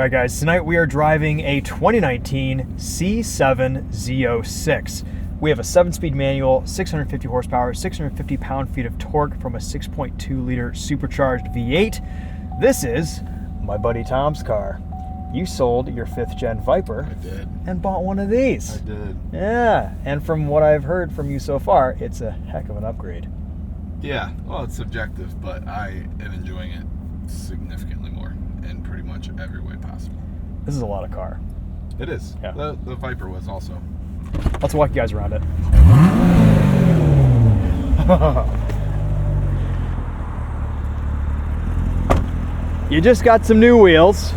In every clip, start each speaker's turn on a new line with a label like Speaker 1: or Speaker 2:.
Speaker 1: All right, guys, tonight we are driving a 2019 C7 Z06. We have a 7-speed manual, 650 horsepower, 650 pound-feet of torque from a 6.2-liter supercharged V8. This is my buddy Tom's car. You sold your 5th-gen Viper.
Speaker 2: I did.
Speaker 1: And bought one of these.
Speaker 2: I did.
Speaker 1: Yeah, and from what I've heard from you so far, it's a heck of an upgrade.
Speaker 2: Yeah, well, it's subjective, but I am enjoying it significantly more in pretty much every way possible.
Speaker 1: This is a lot of car.
Speaker 2: It is.
Speaker 1: Yeah.
Speaker 2: The Viper was also.
Speaker 1: Let's walk you guys around it. You just got some new wheels.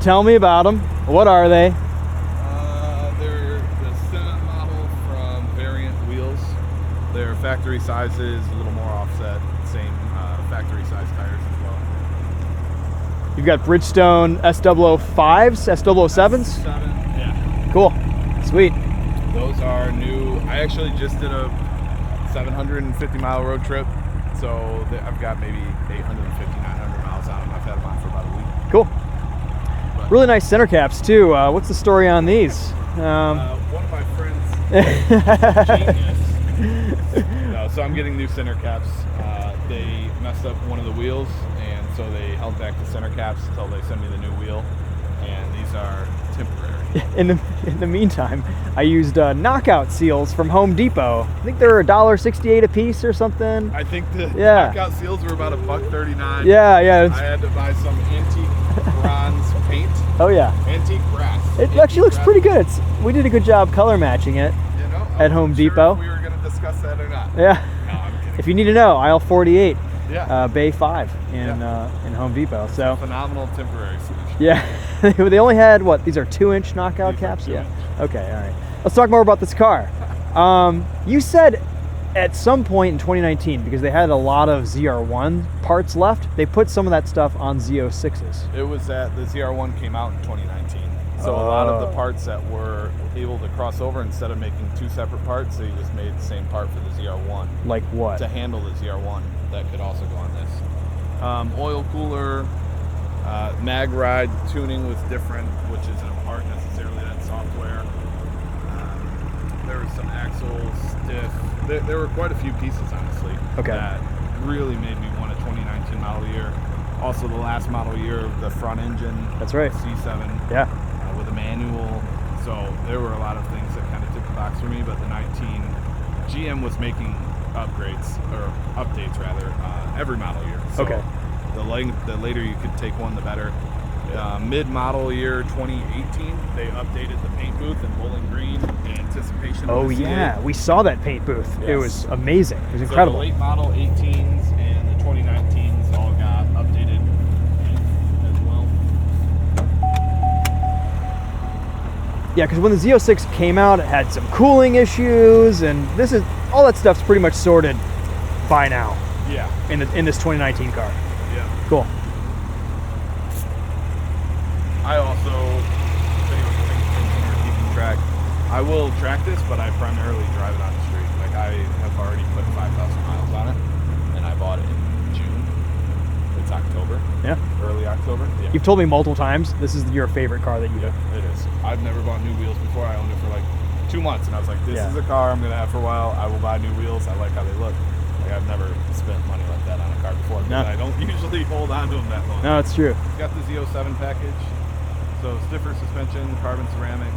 Speaker 1: Tell me about them. What are they?
Speaker 2: They're the Senna model from Variant Wheels. They're factory sizes, a little more offset, same factory size tires as well.
Speaker 1: You've got Bridgestone S005s, S007s?
Speaker 2: Yeah.
Speaker 1: Cool. Sweet.
Speaker 2: Those are new. I actually just did a 750-mile road trip, so I've got maybe 850, 900 miles on them. I've had them on for about a week.
Speaker 1: Cool. But really nice center caps, too. What's the story on these?
Speaker 2: One of my friends, genius. No, so I'm getting new center caps. They messed up one of the wheels, and so they held back the center caps until they send me the new wheel, and these are temporary.
Speaker 1: In the meantime, I used knockout seals from Home Depot. I think they were $1.68 a piece or something.
Speaker 2: I think the knockout seals were about $1.39.
Speaker 1: Yeah.
Speaker 2: I had to buy some antique bronze paint.
Speaker 1: Oh yeah.
Speaker 2: Antique brass.
Speaker 1: It actually looks pretty good. We did a good job color matching it at Home Depot.
Speaker 2: If we were going to discuss that or not.
Speaker 1: Yeah.
Speaker 2: No, I'm kidding.
Speaker 1: If you need to know, aisle 48,
Speaker 2: Yeah.
Speaker 1: Bay 5 in Home Depot. So
Speaker 2: phenomenal temporary solution.
Speaker 1: yeah, they only had what? These are 2-inch knockout caps. Yeah. Okay. All right. Let's talk more about this car. You said at some point in 2019, because they had a lot of ZR1 parts left, they put some of that stuff on Z06s.
Speaker 2: It was that the ZR1 came out in 2019. So a lot of the parts that were able to cross over, instead of making 2 separate parts, they just made the same part for the ZR1.
Speaker 1: Like what?
Speaker 2: To handle the ZR1 that could also go on this. Oil cooler, mag ride tuning was different, which isn't a part necessarily, that software. There was some axle stiff. There were quite a few pieces, honestly, that really made me want a 2019 model year. Also, the last model year of the front engine.
Speaker 1: That's right.
Speaker 2: C7.
Speaker 1: Yeah.
Speaker 2: With a manual. So there were a lot of things that kind of took the box for me, but the 19, GM was making upgrades, or updates rather, every model year. So the later you could take one, the better. Mid-model year 2018, they updated the paint booth in Bowling Green in anticipation of the
Speaker 1: yeah, we saw that paint booth.
Speaker 2: Yes.
Speaker 1: It was amazing. It was incredible.
Speaker 2: So the late model 18s and the 2019s all got updated as well.
Speaker 1: Yeah, because when the Z06 came out, it had some cooling issues, and all that stuff's pretty much sorted by now.
Speaker 2: Yeah.
Speaker 1: In this 2019 car.
Speaker 2: Yeah.
Speaker 1: Cool.
Speaker 2: I also, keeping track, I will track this, but I primarily drive it on the street. Like, I have already put 5,000 miles on it, and I bought it in June. It's October.
Speaker 1: Yeah.
Speaker 2: Early October. Yeah.
Speaker 1: You've told me multiple times this is your favorite car that you do.
Speaker 2: It is. I've never bought new wheels before. I owned it for like 2 months, and I was like, this is a car I'm going to have for a while. I will buy new wheels. I like how they look. Like, I've never spent money like that on a car before, because I don't usually hold on to them that long.
Speaker 1: No, it's true.
Speaker 2: It's got the Z07 package. So stiffer suspension, carbon ceramics.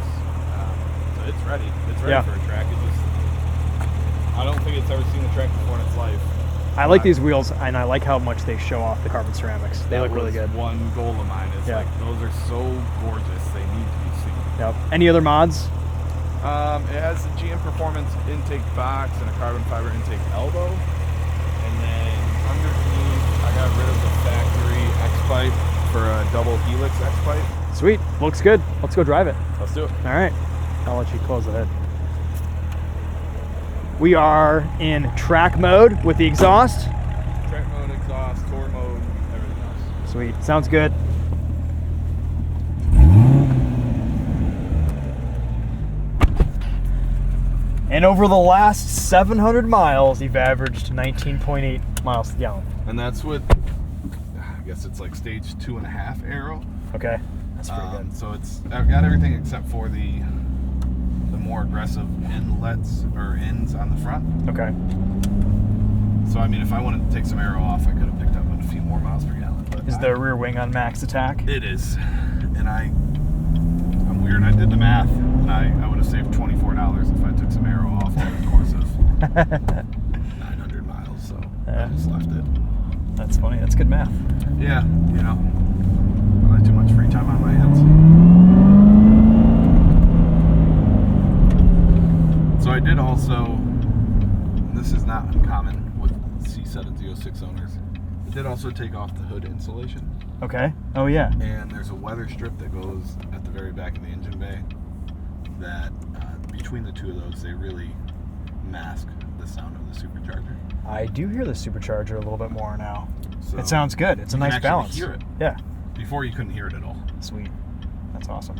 Speaker 2: So it's ready. It's ready for a track. I don't think it's ever seen a track before in its life.
Speaker 1: I like these wheels, and I like how much they show off the carbon ceramics. They look really good.
Speaker 2: One goal of mine is like, those are so gorgeous. They need to be seen.
Speaker 1: Yep. Any other mods?
Speaker 2: It has a GM Performance intake box and a carbon fiber intake elbow. And then underneath, I got rid of the factory X-pipe for a double helix X-pipe.
Speaker 1: Sweet. Looks good. Let's go drive it.
Speaker 2: Let's do it.
Speaker 1: All right. I'll let you close the hood. We are in track mode with the exhaust.
Speaker 2: Track mode, exhaust, tour mode, everything else.
Speaker 1: Sweet. Sounds good. And over the last 700 miles, you've averaged 19.8 miles to the gallon.
Speaker 2: And that's with, I guess it's like stage 2.5 aero.
Speaker 1: Okay. That's pretty good.
Speaker 2: So I've got everything except for the more aggressive inlets or ends on the front.
Speaker 1: Okay.
Speaker 2: So I mean, if I wanted to take some aero off, I could have picked up a few more miles per gallon. But
Speaker 1: Is the rear wing on max attack?
Speaker 2: It is, and I'm weird. I did the math, and I would have saved $24 if I took some aero off over the course of 900 miles. So I just left it.
Speaker 1: That's funny. That's good math.
Speaker 2: Yeah, you know, I like too much free time on my hands. So I did also, and this is not uncommon with C706 owners, I did also take off the hood insulation.
Speaker 1: Okay. Oh, yeah.
Speaker 2: And there's a weather strip that goes at the very back of the engine bay that between the two of those, they really mask the sound of the supercharger.
Speaker 1: I do hear the supercharger a little bit more now.
Speaker 2: So
Speaker 1: it sounds good. It's a nice balance.
Speaker 2: You can actually
Speaker 1: hear
Speaker 2: it.
Speaker 1: Yeah.
Speaker 2: Before you couldn't hear it at all.
Speaker 1: Sweet. That's awesome.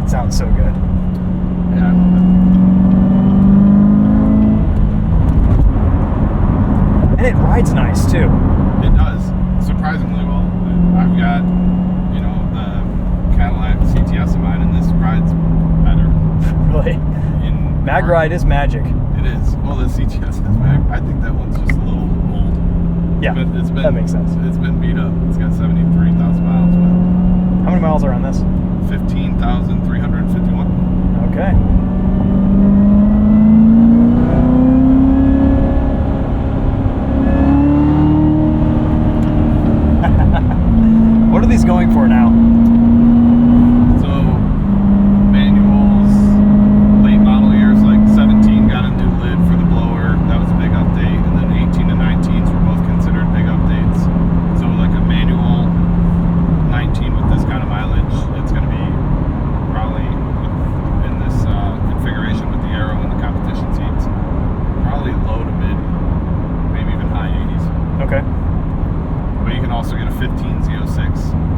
Speaker 1: It sounds so good.
Speaker 2: Yeah, I love
Speaker 1: it. And it rides nice too.
Speaker 2: It does. Surprisingly well. I've got, you know, the Cadillac CTS of mine, and this rides better.
Speaker 1: Really? Mag ride is magic.
Speaker 2: It is. Well, the CTS is mag. I think that one's just a little old.
Speaker 1: Yeah,
Speaker 2: it's been,
Speaker 1: that makes sense.
Speaker 2: It's been beat up. It's got 73,000 miles. But
Speaker 1: how many miles are on this?
Speaker 2: 15,351.
Speaker 1: Okay. What are these going for now?
Speaker 2: So, manuals, late model years, like 17 got a new lid for the blower. That was a big update. And then 18 and 19s were both considered big updates. So, like a manual 19 with this kind of mileage, it's going to be probably in this configuration with the aero and the competition seats, probably low to mid, maybe even high 80s.
Speaker 1: Okay.
Speaker 2: But you can also get a 15 Z06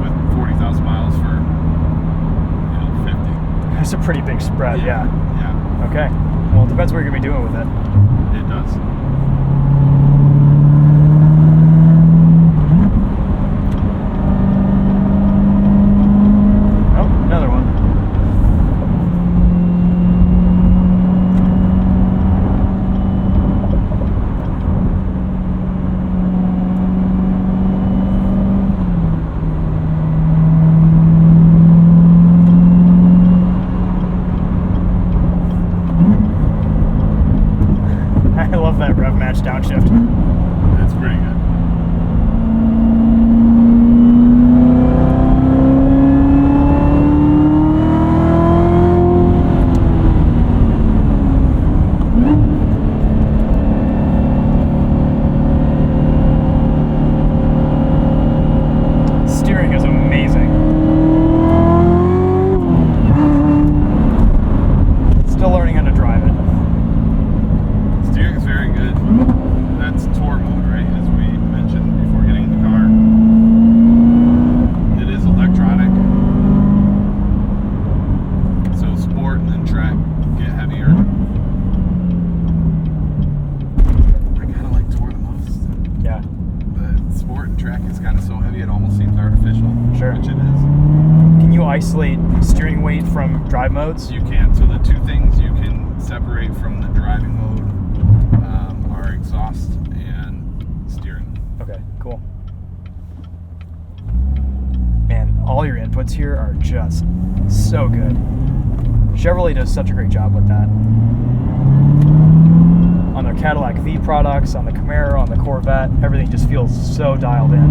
Speaker 2: with 40,000 miles for, you know, 50.
Speaker 1: That's a pretty big spread, yeah.
Speaker 2: Yeah.
Speaker 1: Okay. Well, it depends what you're going to be doing with it.
Speaker 2: It does.
Speaker 1: Oh, another one. I love that rev match downshift.
Speaker 2: It's pretty good.
Speaker 1: Steering is amazing. Still learning how to drive it.
Speaker 2: Steering is very good. That's tour mode, right? As we mentioned before getting in the car. It is electronic. So sport and then track get heavier. I kind of like tour the most.
Speaker 1: Yeah.
Speaker 2: But sport and track is kind of so heavy it almost seems artificial.
Speaker 1: Sure.
Speaker 2: Which it is.
Speaker 1: Can you isolate steering weight from drive modes?
Speaker 2: You can. So the two things you can separate from the driving mode are exhaust and steering.
Speaker 1: Okay, cool. Man, all your inputs here are just so good. Chevrolet does such a great job with that. On their Cadillac V products, on the Camaro, on the Corvette, everything just feels so dialed in.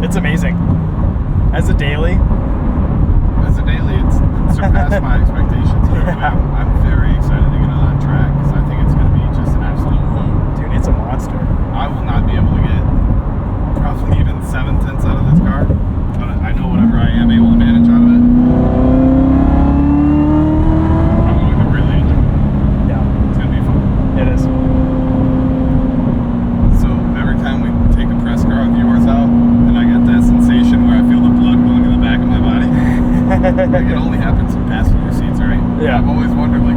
Speaker 1: It's amazing. As a daily,
Speaker 2: it's surpassed my expectations. I'm very excited to get on that track because I think it's going to be just an absolute hoot.
Speaker 1: dude, it's a monster.
Speaker 2: I will not be able to get probably even 7/10 out of this car, but I know whatever I am able to manage out of it, I'm going to really enjoy it.
Speaker 1: Yeah,
Speaker 2: It's going to be fun.
Speaker 1: it is.
Speaker 2: So every time we take a press car of yours out, and I get that sensation where I feel the blood going to the back of my body, like it only happens in passenger seats, right?
Speaker 1: Yeah.
Speaker 2: I've always wondered, like,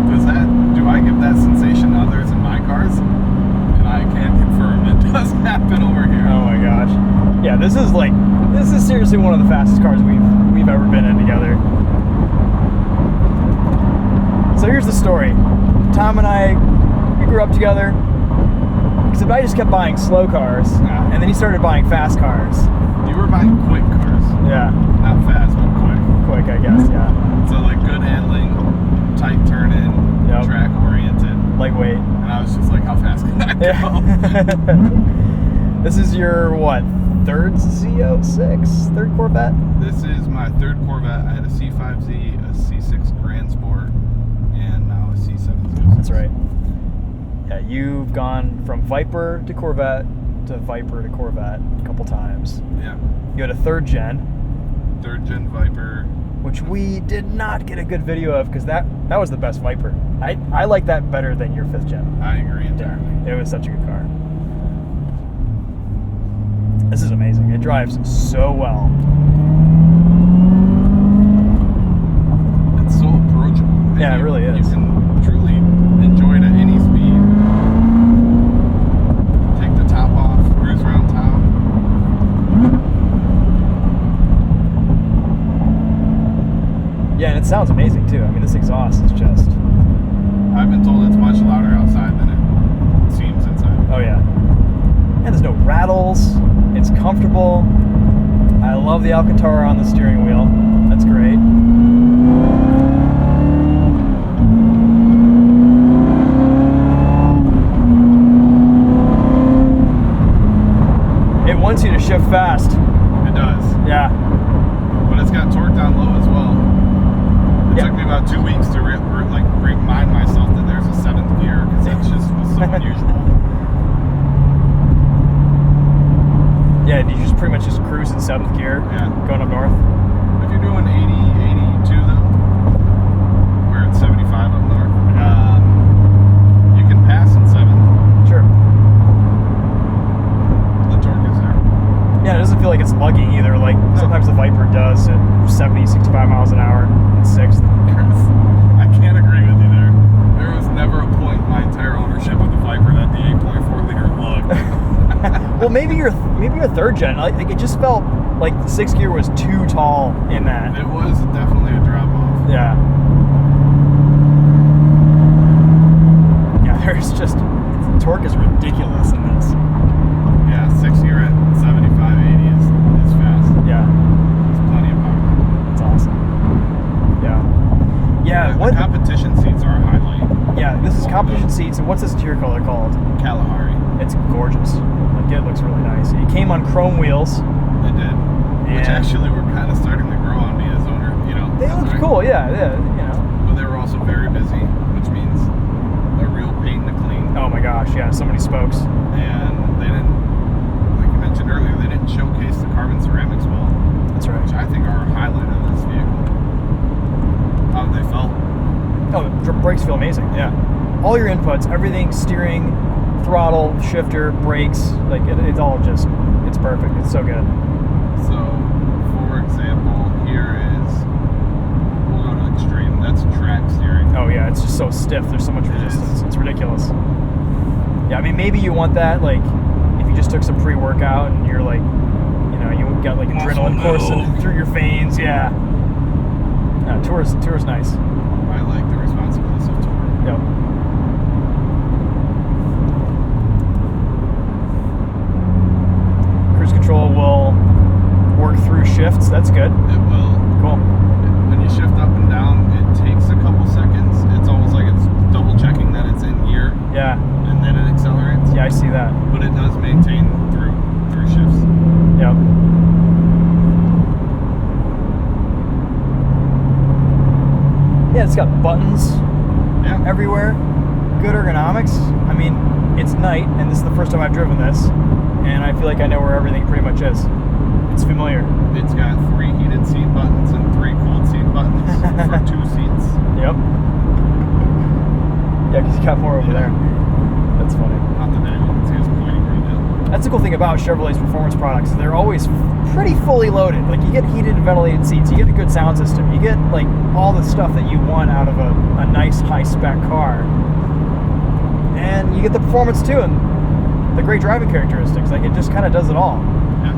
Speaker 2: do I give that sensation to others in my cars? And I can confirm it does happen over here.
Speaker 1: Oh my gosh. Yeah, this is seriously one of the fastest cars we've ever been in together. So here's the story. Tom and I, we grew up together. Except I just kept buying slow cars, and then he started buying fast cars.
Speaker 2: You were buying quick cars.
Speaker 1: Yeah.
Speaker 2: Not fast, but quick.
Speaker 1: Quick, I guess, yeah.
Speaker 2: So like good handling, tight turn-in,
Speaker 1: Yep.
Speaker 2: track-oriented.
Speaker 1: Lightweight.
Speaker 2: And I was just like, how fast can I go?
Speaker 1: Yeah. This is your, what, third Z06? Third Corvette?
Speaker 2: This is my third Corvette. I had a C5Z, a C6 Grand Sport, and now a C706.
Speaker 1: That's right. Yeah, you've gone from Viper to Corvette to Viper to Corvette a couple times.
Speaker 2: Yeah.
Speaker 1: You had a third gen,
Speaker 2: Third gen Viper.
Speaker 1: which we did not get a good video of because that was the best Viper. I like that better than your fifth gen.
Speaker 2: I agree entirely.
Speaker 1: Yeah, it was such a good car. This is amazing. It drives so well.
Speaker 2: It's so approachable.
Speaker 1: Yeah, it really is.
Speaker 2: You can truly enjoy it at any speed. Take the top off, cruise around town.
Speaker 1: Yeah, and it sounds amazing too. I mean, this exhaust is just...
Speaker 2: I've been told it's much louder outside than it seems inside.
Speaker 1: Oh yeah. And there's no rattles. It's comfortable. I love the Alcantara on the steering wheel. That's great. It wants you to shift fast.
Speaker 2: It does.
Speaker 1: Yeah.
Speaker 2: But it's got torque down low as well. It took me about 2 weeks to remind myself that there's a seventh gear because that just was so unusual.
Speaker 1: Yeah, you just pretty much just cruise in seventh gear,
Speaker 2: Yeah.
Speaker 1: going up north.
Speaker 2: If you're doing 80, 82 though, where it's 75 up north, you can pass in seventh.
Speaker 1: Sure.
Speaker 2: The torque is there.
Speaker 1: Yeah, it doesn't feel like it's luggy either. Like sometimes the Viper does at 70, 65 miles an hour in sixth.
Speaker 2: I can't agree with you there. There was never a point in my entire ownership of the Viper that the 8.4 liter lugged.
Speaker 1: Well, maybe your third gen. Like it just felt like the sixth gear was too tall in that.
Speaker 2: It was definitely a drop off.
Speaker 1: Yeah. Yeah, there's just the torque is ridiculous in this.
Speaker 2: Yeah, 6 gear at 75, 80 is fast.
Speaker 1: Yeah,
Speaker 2: It's plenty of power.
Speaker 1: it's awesome. Yeah. Yeah.
Speaker 2: The competition seats are a highlight.
Speaker 1: Yeah, this is competition seats, and what's this interior color called?
Speaker 2: Kalahari.
Speaker 1: It's gorgeous. Like it looks really nice. It came on chrome wheels.
Speaker 2: It did. Which
Speaker 1: And-
Speaker 2: actually were kind of starting to grow on me as owner, you know.
Speaker 1: They look cool. Yeah, you know.
Speaker 2: But they were also very busy, which means a real pain to clean.
Speaker 1: Oh my gosh, yeah, so many spokes.
Speaker 2: And they didn't, like you mentioned earlier, they didn't showcase the carbon ceramics well.
Speaker 1: That's right.
Speaker 2: Which I think are a highlight of this vehicle. How they felt.
Speaker 1: Oh, the brakes feel amazing.
Speaker 2: Yeah.
Speaker 1: All your inputs, everything, steering, throttle, shifter, brakes, like it's all just, it's perfect. It's so good.
Speaker 2: So, for example, here is, we'll go to extreme. That's track steering.
Speaker 1: Oh yeah, it's just so stiff. There's so much resistance. It's ridiculous. Yeah, I mean, maybe you want that, like, if you just took some pre-workout and you're like, you know, you got like adrenaline coursing through your veins. Yeah. No, Tour's nice.
Speaker 2: I like the responsiveness of Tour.
Speaker 1: Yep. Cruise control will work through shifts. That's good.
Speaker 2: It will.
Speaker 1: Cool.
Speaker 2: When you shift up and down, it takes a couple seconds. It's almost like it's double checking that it's in gear,
Speaker 1: Yeah.
Speaker 2: and then it accelerates.
Speaker 1: Yeah, I see that.
Speaker 2: But it does maintain through shifts.
Speaker 1: Yep. It's got buttons
Speaker 2: Yeah.
Speaker 1: everywhere. Good ergonomics. I mean, it's night, and this is the first time I've driven this, and I feel like I know where everything pretty much is. It's familiar.
Speaker 2: It's got 3 heated seat buttons and 3 cold seat buttons for 2 seats.
Speaker 1: Yep. Yeah, because you got more over there. That's funny.
Speaker 2: Not that anyone can see us pointing right now.
Speaker 1: That's the cool thing about Chevrolet's performance products. They're always pretty fully loaded. Like, you get heated and ventilated seats, you get a good sound system, you get like all the stuff that you want out of a nice high-spec car. And you get the performance too, and the great driving characteristics. Like, it just kind of does it all.
Speaker 2: Yeah.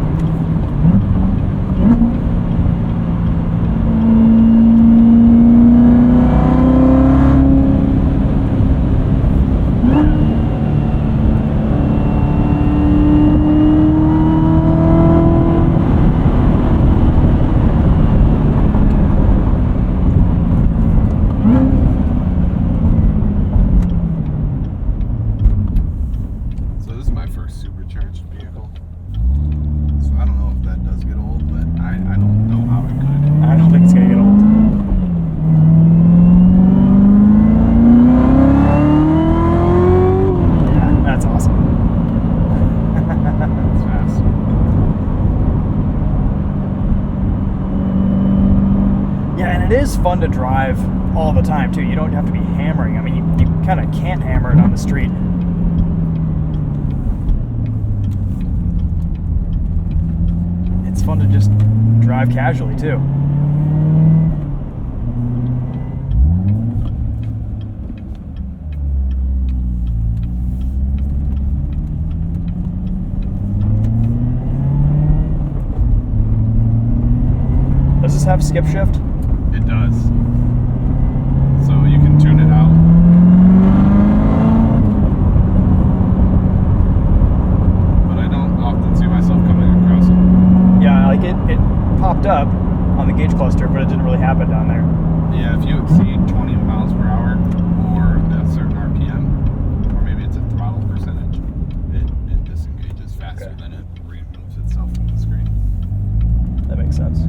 Speaker 2: So this is my first supercharged vehicle. So I don't know if that does get old, but I don't know how it could.
Speaker 1: I don't think it's gonna get old. Yeah, that's awesome.
Speaker 2: It's fast.
Speaker 1: Yeah, and it is fun to drive all the time too. You don't have to be hammering. I mean, you kind of can't hammer it on the street. It's fun to just drive casually too. Does this have skip shift?
Speaker 2: It does. So you can tune it out. But I don't often see myself coming across it.
Speaker 1: Yeah, like it popped up on the gauge cluster, but it didn't really happen down there.
Speaker 2: Yeah, if you exceed 20 miles per hour or a certain RPM, or maybe it's a throttle percentage, it disengages faster
Speaker 1: Okay.
Speaker 2: than it removes itself from the screen.
Speaker 1: That makes sense.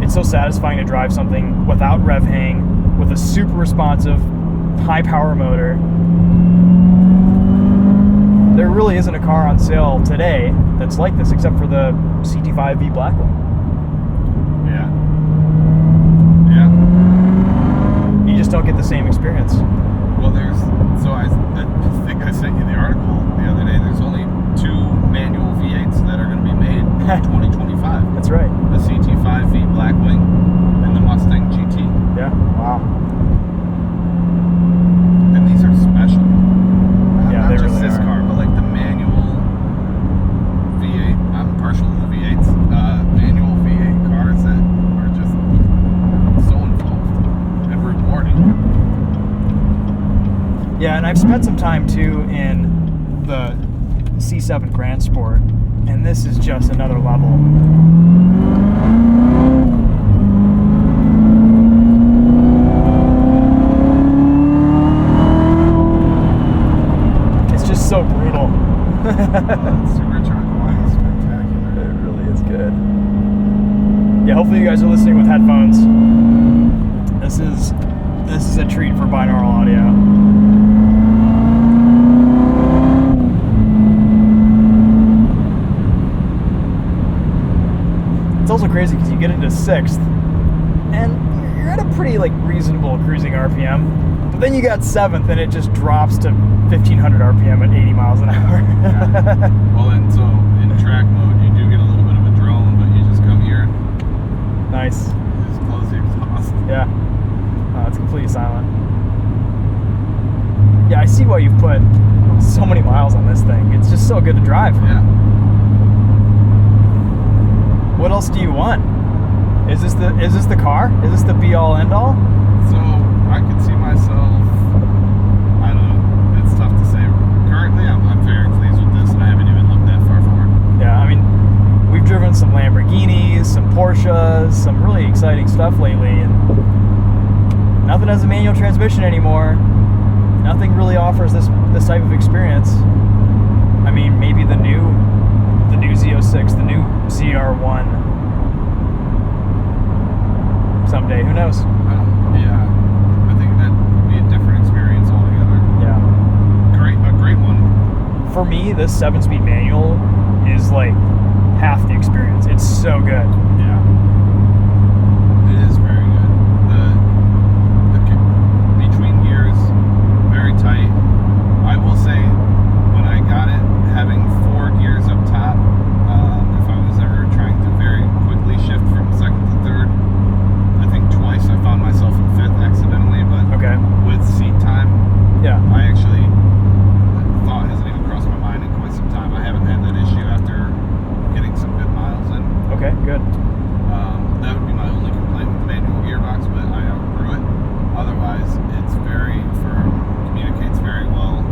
Speaker 1: It's so satisfying to drive something without rev hang, with a super responsive, high power motor. There really isn't a car on sale today that's like this, except for the CT5V black one.
Speaker 2: Yeah. Yeah.
Speaker 1: You just don't get the same experience.
Speaker 2: Well, I think I sent you the article the other day. There's only 2 manual V8s that are going to be made in 2025.
Speaker 1: That's right.
Speaker 2: The CT5V Blackwing and the Mustang GT.
Speaker 1: Yeah. Wow.
Speaker 2: And these are special.
Speaker 1: Yeah,
Speaker 2: Not
Speaker 1: they
Speaker 2: just
Speaker 1: really
Speaker 2: this
Speaker 1: are.
Speaker 2: car, but like the manual V8. I'm partial to the V8s. Manual V8 cars that are just so involved and rewarding.
Speaker 1: Yeah, and I've spent some time too in the C7 Grand Sport, and this is just another level. It's just so brutal.
Speaker 2: Supercharged wine is spectacular.
Speaker 1: It really is good. Yeah, hopefully you guys are listening with headphones. This is a treat for binaural audio. It's also crazy because you get into 6th and you're at a pretty like reasonable cruising RPM, but then you got 7th and it just drops to 1500 RPM at 80 miles an hour.
Speaker 2: Yeah. Well, and so in track mode, you do get a little bit of a drone, but you just come here,
Speaker 1: Nice.
Speaker 2: you just close the exhaust.
Speaker 1: Yeah. It's completely silent. Yeah, I see why you've put so many miles on this thing. It's just so good to drive.
Speaker 2: Yeah.
Speaker 1: What else do you want? Is this the car? Is this the be all end all?
Speaker 2: So I could see myself. I don't know. It's tough to say. Currently, I'm very pleased with this, and I haven't even looked that far forward.
Speaker 1: Yeah, I mean, we've driven some Lamborghinis, some Porsches, some really exciting stuff lately, and nothing has a manual transmission anymore. Nothing really offers this type of experience. I mean, maybe the new Z06, the new ZR1 someday. Who knows?
Speaker 2: Yeah, I think that'd be a different experience altogether.
Speaker 1: Yeah.
Speaker 2: A great one.
Speaker 1: For me, this 7-speed manual is like half the experience. It's so good.
Speaker 2: Yeah. It is very good. The between gears, very tight. I will say, when I got it, having 4 gears up top, if I was ever trying to very quickly shift from second to third, I think twice I found myself in fifth accidentally, but
Speaker 1: Okay.
Speaker 2: with seat time,
Speaker 1: Yeah.
Speaker 2: I actually, thought hasn't even crossed my mind in quite some time. I haven't had that issue after getting some good miles in.
Speaker 1: Okay, good.
Speaker 2: That would be my only complaint with the manual gearbox, but I outgrew it. Otherwise, it's very firm, communicates very well.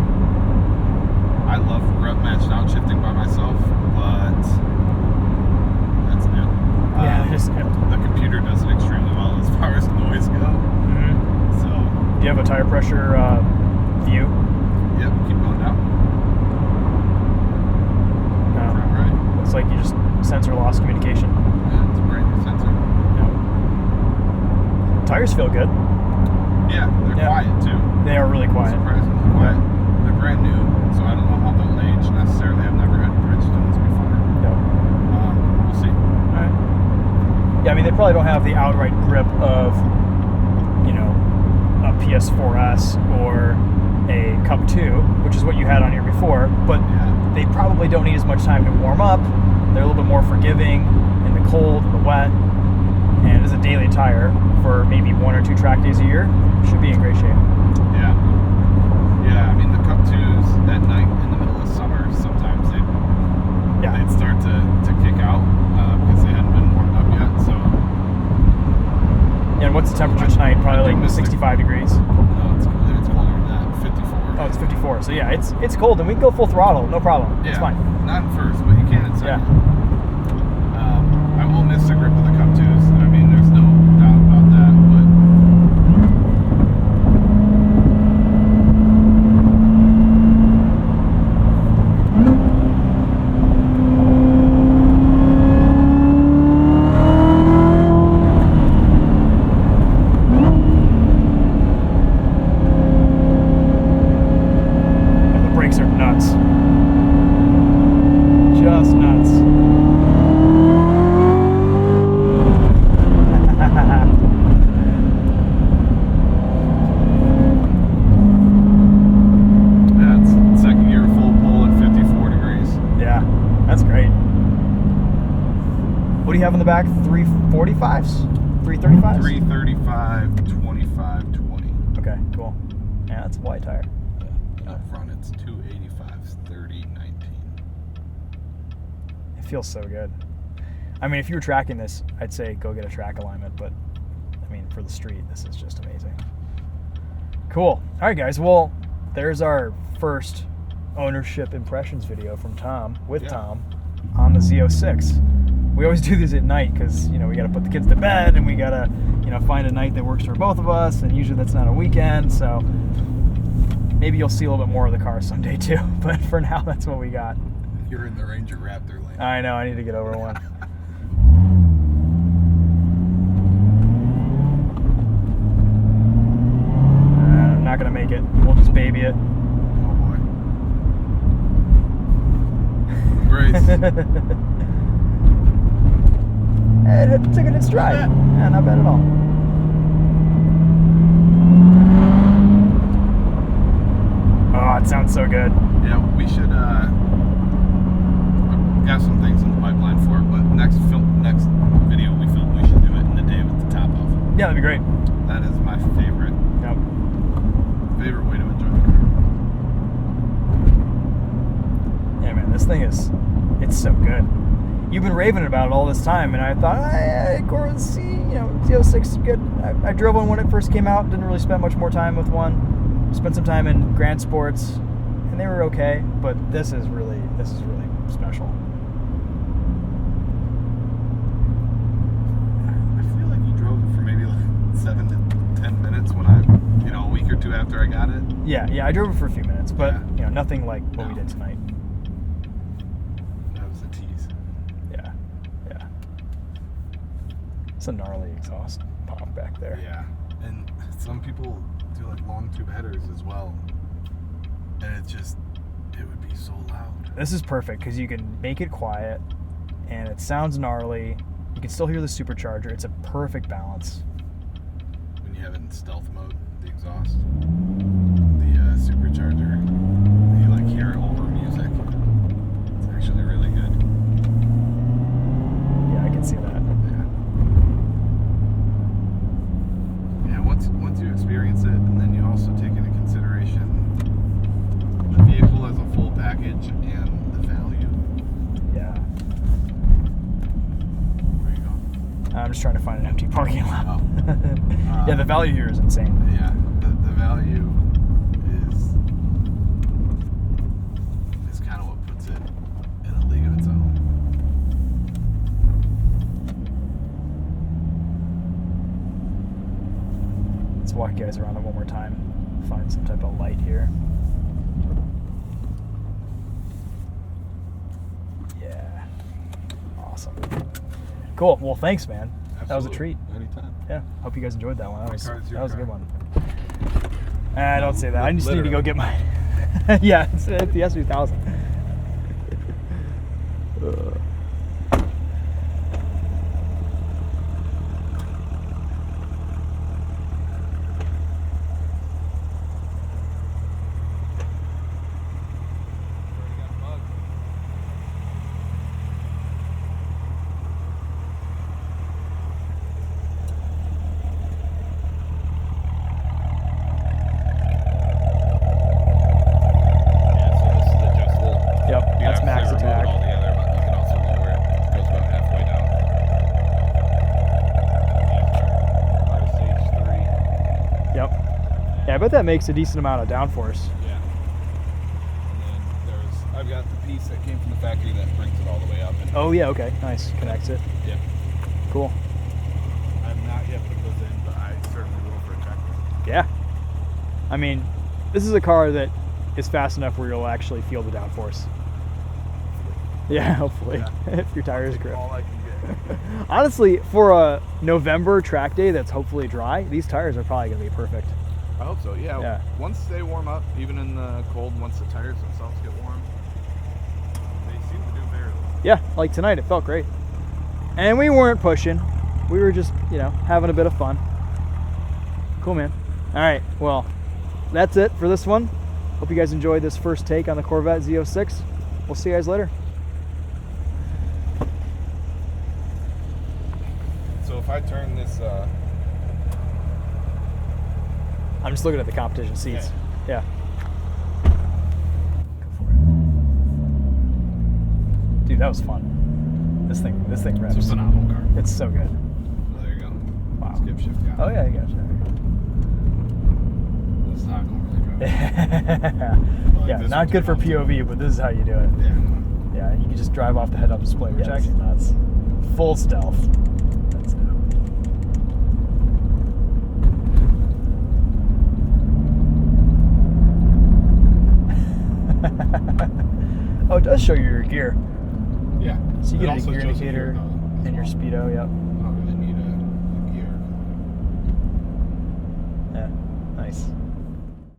Speaker 2: I love rev matched out shifting by myself, but that's new.
Speaker 1: Yeah, just
Speaker 2: The computer does it extremely well as far as noise go. So,
Speaker 1: Do you have a tire pressure view?
Speaker 2: yep, keep going down.
Speaker 1: No.
Speaker 2: Front right.
Speaker 1: Looks like you just sensor loss communication.
Speaker 2: Yeah, it's a brand new sensor.
Speaker 1: Yeah. Tires feel good.
Speaker 2: Yeah, they're
Speaker 1: Yeah.
Speaker 2: quiet too.
Speaker 1: They are really quiet.
Speaker 2: Surprisingly quiet. They're brand new, so I don't know how they'll age necessarily. I've never had Bridgestones before.
Speaker 1: Yep.
Speaker 2: We'll see.
Speaker 1: Alright. Yeah, I mean, they probably don't have the outright grip of, you know, a PS4S or a Cup 2, which is what you had on here before, but
Speaker 2: Yeah.
Speaker 1: they probably don't need as much time to warm up. They're a little bit more forgiving in the cold, the wet, and as a daily tire for maybe 1 or 2 track days a year, should be in great shape.
Speaker 2: Yeah. Yeah, I mean, the Cup 2s at night in the middle of summer, sometimes they'd start to kick out because they hadn't been warmed up yet, so.
Speaker 1: Yeah, and what's the temperature tonight? Probably like
Speaker 2: Optimistic.
Speaker 1: 65 degrees.
Speaker 2: No, it's colder than that, 54.
Speaker 1: Oh, it's 54. So yeah, it's cold, and we can go full throttle, no problem.
Speaker 2: Yeah,
Speaker 1: It's fine.
Speaker 2: not in first, but you can in second.
Speaker 1: Yeah.
Speaker 2: I will miss the grip of the Cup 2s. I mean, there's no doubt about that, but
Speaker 1: And the brakes are nuts. Just nuts.
Speaker 2: that's second gear full pull at 54 degrees.
Speaker 1: Yeah, that's great. What do you have in the back? 345s? 335s?
Speaker 2: 335, 25, 20.
Speaker 1: Okay, cool. Yeah, that's a wide tire.
Speaker 2: Up front, it's 285s, 30, 19.
Speaker 1: It feels so good. I mean, if you were tracking this, I'd say go get a track alignment, but I mean, for the street, this is just amazing. Cool. All right, guys. Well, there's our first ownership impressions video from Tom, with Tom, on the Z06. We always do these at night because, you know, we got to put the kids to bed and we got to, you know, find a night that works for both of us, and usually that's not a weekend, so maybe you'll see a little bit more of the car someday too, but for now, that's what we got.
Speaker 2: You're in the Ranger Raptor lane.
Speaker 1: I know, I need to get over one. I'm not gonna make it. We'll just baby it.
Speaker 2: Oh boy. Brace.
Speaker 1: And it took it in stride. Yeah, not bad at all. Oh, it sounds so good.
Speaker 2: Yeah, we should. I've got some things in the pipeline for it, but next video we film, we should do it in the day with the top off.
Speaker 1: Yeah, that'd be great.
Speaker 2: That is my favorite
Speaker 1: Yep.
Speaker 2: way to enjoy the car.
Speaker 1: Yeah, man, this thing it's so good. You've been raving about it all this time, and I thought, Corvette Z06 is good. I drove one when it first came out. Didn't really spend much more time with one. Spent some time in Grand Sports, and they were okay. But this is really special.
Speaker 2: I feel like you drove it for maybe like 7 to 10 minutes when a week or two after I got it.
Speaker 1: Yeah, I drove it for a few minutes, but
Speaker 2: Yeah.
Speaker 1: nothing like what we
Speaker 2: No.
Speaker 1: did tonight. That's a gnarly exhaust pop back there.
Speaker 2: Yeah, and some people do like long tube headers as well, and it would be so loud.
Speaker 1: This is perfect because you can make it quiet, and it sounds gnarly. You can still hear the supercharger. It's a perfect balance.
Speaker 2: When you have it in stealth mode, the exhaust, the supercharger, you like hear it over music. It's actually really good.
Speaker 1: Yeah, I can see that.
Speaker 2: Yeah, once you experience it, and then you also take into consideration the vehicle as a full package and the value.
Speaker 1: Yeah.
Speaker 2: Where are you going?
Speaker 1: I'm just trying to find an empty parking lot.
Speaker 2: Oh.
Speaker 1: Yeah, the value here is insane.
Speaker 2: Yeah, the value is kind of what puts it in a league of its own.
Speaker 1: Let's walk you guys around it one more time. Find some type of light here. Yeah. Awesome. Cool. Well, thanks, man. That was a treat.
Speaker 2: Anytime.
Speaker 1: Yeah. Hope you guys enjoyed that one. That was a good one.
Speaker 2: No,
Speaker 1: don't say that. I just need to go get my. Yeah, it's the S2000. That's max attack.
Speaker 2: All together, but you can also lower it. It goes about halfway down. Stage 3.
Speaker 1: Yep. Yeah, I bet that makes a decent amount of downforce.
Speaker 2: Yeah. And then I've got the piece that came from the factory that brings it all the way up. And
Speaker 1: Oh yeah, okay, nice. Connects it.
Speaker 2: yeah.
Speaker 1: Cool.
Speaker 2: I have not yet put those in, but I certainly will for a tractor.
Speaker 1: Yeah. I mean, this is a car that is fast enough where you'll actually feel the downforce. Yeah, hopefully.
Speaker 2: Yeah.
Speaker 1: If your tires grip.
Speaker 2: All I can get.
Speaker 1: Honestly, for a November track day that's hopefully dry, these tires are probably going to be perfect.
Speaker 2: I hope so. Yeah.
Speaker 1: Yeah.
Speaker 2: Once they warm up, even in the cold, once the tires themselves get warm, they seem to do very well.
Speaker 1: Yeah, like tonight, it felt great. And we weren't pushing. We were just, having a bit of fun. Cool, man. All right, well, that's it for this one. Hope you guys enjoyed this first take on the Corvette Z06. We'll see you guys later.
Speaker 2: So if I turn this,
Speaker 1: I'm just looking at the competition seats.
Speaker 2: Okay.
Speaker 1: Yeah. Go for it. Dude, that was fun. This thing reps.
Speaker 2: it's a phenomenal car.
Speaker 1: It's so good.
Speaker 2: Oh, there you go.
Speaker 1: Wow.
Speaker 2: Skip shift guy.
Speaker 1: Oh yeah, I got you.
Speaker 2: This is how I normally drive.
Speaker 1: Yeah,
Speaker 2: this
Speaker 1: not
Speaker 2: one's
Speaker 1: good for
Speaker 2: phenomenal.
Speaker 1: POV, but this is how you do it.
Speaker 2: Yeah.
Speaker 1: Yeah, and you can just drive off the head-up display, which
Speaker 2: Yeah,
Speaker 1: actually is nuts. Full stealth. That's dope. Oh, it does show you your gear.
Speaker 2: Yeah.
Speaker 1: So you
Speaker 2: It
Speaker 1: get a
Speaker 2: also
Speaker 1: gear
Speaker 2: shows you
Speaker 1: indicator
Speaker 2: as
Speaker 1: and your
Speaker 2: well.
Speaker 1: speedo, yep.